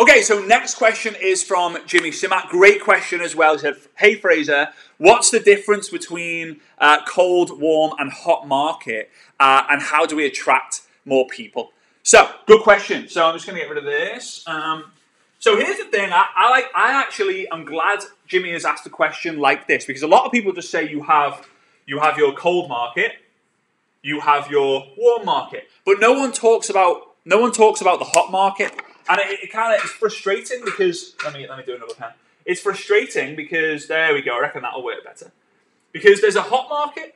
Okay, so next question is from Jimmy Simak. Great question as well. He said, hey Fraser, what's the difference between cold, warm and hot market and how do we attract more people? So, good question. So I'm just going to get rid of this. So here's the thing. I'm glad Jimmy has asked a question like this because a lot of people just say you have your cold market, you have your warm market, but no one talks about the hot market. And it kind of is frustrating because, let me do another pen. It's frustrating because, there we go, I reckon that'll work better. Because there's a hot market,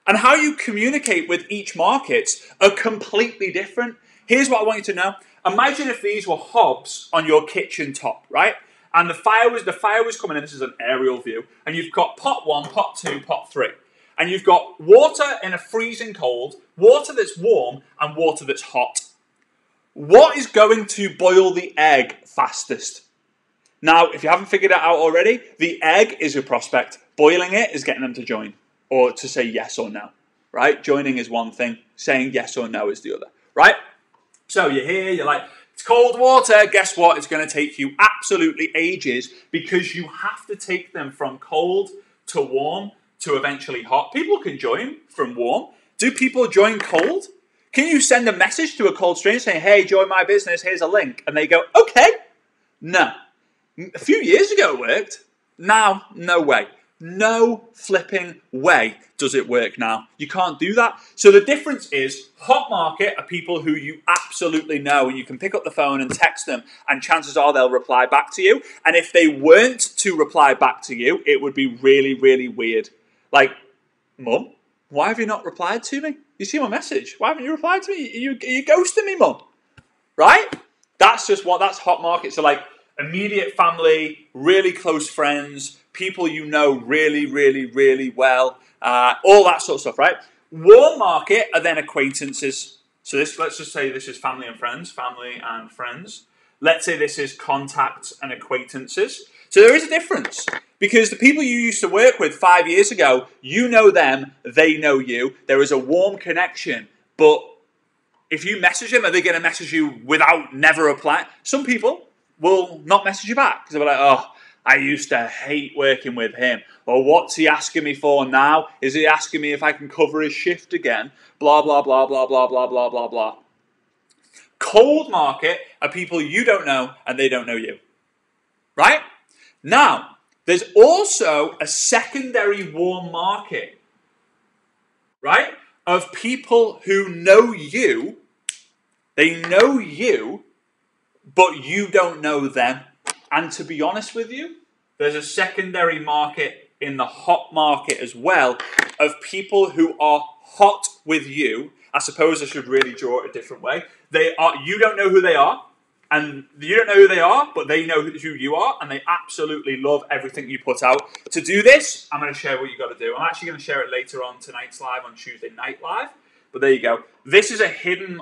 and how you communicate with each market are completely different. Here's what I want you to know. Imagine if these were hobs on your kitchen top, right? And the fire was coming in, this is an aerial view, and you've got pot 1, pot 2, pot 3. And you've got water in a freezing cold, water that's warm, and water that's hot. What is going to boil the egg fastest? Now, if you haven't figured it out already, the egg is a prospect. Boiling it is getting them to join or to say yes or no, right? Joining is one thing. Saying yes or no is the other, right? So you're here, you're like, it's cold water. Guess what? It's going to take you absolutely ages because you have to take them from cold to warm to eventually hot. People can join from warm. Do people join cold? Can you send a message to a cold stranger saying, hey, join my business, here's a link? And they go, okay. No. A few years ago it worked. Now, no way. No flipping way does it work now. You can't do that. So the difference is hot market are people who you absolutely know and you can pick up the phone and text them and chances are they'll reply back to you. And if they weren't to reply back to you, it would be really, really weird. Like, Mum, why have you not replied to me? You see my message. Why haven't you replied to me? You ghosting me, Mum. Right? That's hot market. So like immediate family, really close friends, people you know really, really, really well, all that sort of stuff, right? Warm market are then acquaintances. So let's just say this is family and friends. Let's say this is contacts and acquaintances. So there is a difference because the people you used to work with 5 years ago, you know them, they know you. There is a warm connection. But if you message them, are they going to message you without never replying? Some people will not message you back because they'll be like, oh, I used to hate working with him. Or what's he asking me for now? Is he asking me if I can cover his shift again? Blah, blah, blah, blah, blah, blah, blah, blah, blah. Cold market are people you don't know and they don't know you. Right? Now, there's also a secondary warm market, right, of people who know you, they know you, but you don't know them. And to be honest with you, there's a secondary market in the hot market as well of people who are hot with you. I suppose I should really draw it a different way. You don't know who they are. And you don't know who they are, but they know who you are, and they absolutely love everything you put out. To do this, I'm going to share what you got to do. I'm actually going to share it later on tonight's live, on Tuesday Night Live. But there you go. This is a hidden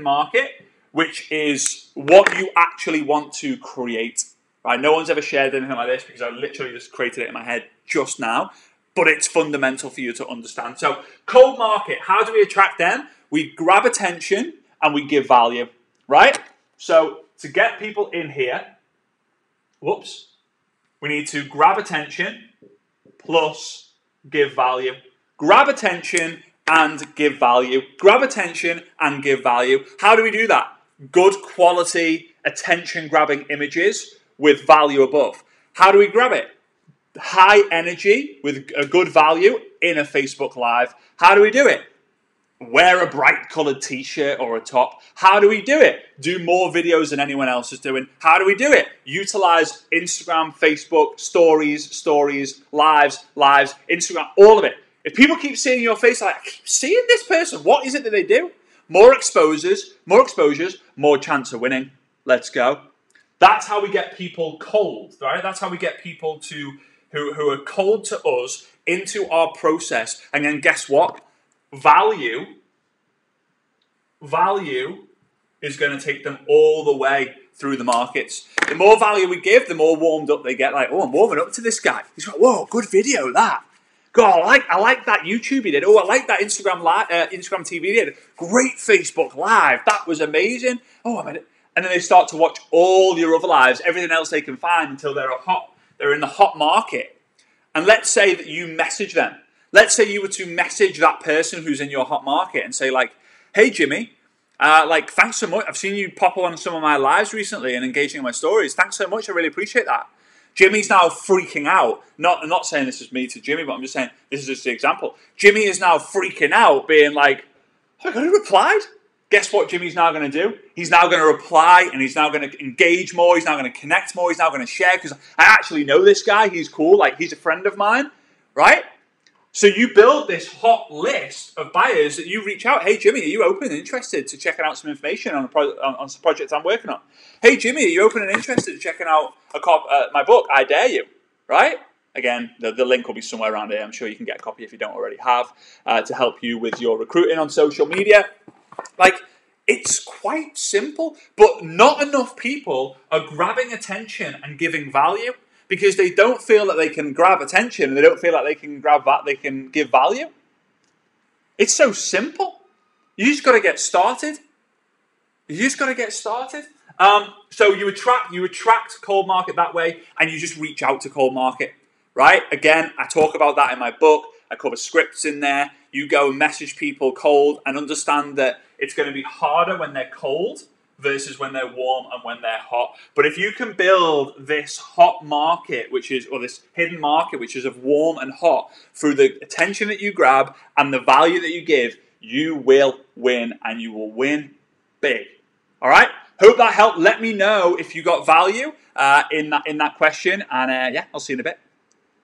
market, which is what you actually want to create. Right? No one's ever shared anything like this because I literally just created it in my head just now. But it's fundamental for you to understand. So, cold market, how do we attract them? We grab attention and we give value. Right? So, to get people in here, we need to grab attention plus give value. Grab attention and give value. Grab attention and give value. How do we do that? Good quality, attention-grabbing images with value above. How do we grab it? High energy with a good value in a Facebook Live. How do we do it? Wear a bright coloured t-shirt or a top. How do we do it? Do more videos than anyone else is doing. How do we do it? Utilize Instagram, Facebook, stories, lives, Instagram, all of it. If people keep seeing your face, like, I keep seeing this person, what is it that they do? More exposures, more chance of winning. Let's go. That's how we get people cold, right? That's how we get people who are cold to us into our process. And then guess what? Value is going to take them all the way through the markets. The more value we give, the more warmed up they get. Like, oh, I'm warming up to this guy. He's like, whoa, good video, that. God, I like that YouTube he did. Oh, I like that Instagram TV he did. Great Facebook Live. That was amazing. Oh, And then they start to watch all your other lives, everything else they can find until they're in the hot market. And let's say that you message them. Let's say you were to message that person who's in your hot market and say like, hey Jimmy, thanks so much. I've seen you pop on some of my lives recently and engaging in my stories. Thanks so much. I really appreciate that. Jimmy's now freaking out. I'm not saying this is me to Jimmy, but I'm just saying this is just the example. Jimmy is now freaking out, being like, oh my God, he replied? Guess what Jimmy's now going to do? He's now going to reply, and he's now going to engage more. He's now going to connect more. He's now going to share, because I actually know this guy. He's cool. Like, he's a friend of mine, right? So you build this hot list of buyers that you reach out. Hey, Jimmy, are you open and interested to checking out some information on some projects I'm working on? Hey, Jimmy, are you open and interested to checking out my book, I Dare You, right? Again, the link will be somewhere around here. I'm sure you can get a copy if you don't already have to help you with your recruiting on social media. Like, it's quite simple, but not enough people are grabbing attention and giving value because they don't feel that they can grab attention and they don't feel like they can give value. It's so simple. You just got to get started. So you attract cold market that way, and you just reach out to cold market, right? Again, I talk about that in my book. I cover scripts in there. You go and message people cold and understand that it's going to be harder when they're cold versus when they're warm and when they're hot. But if you can build this hot market, or this hidden market, which is of warm and hot, through the attention that you grab and the value that you give, you will win, and you will win big. All right? Hope that helped. Let me know if you got value in that question, and I'll see you in a bit.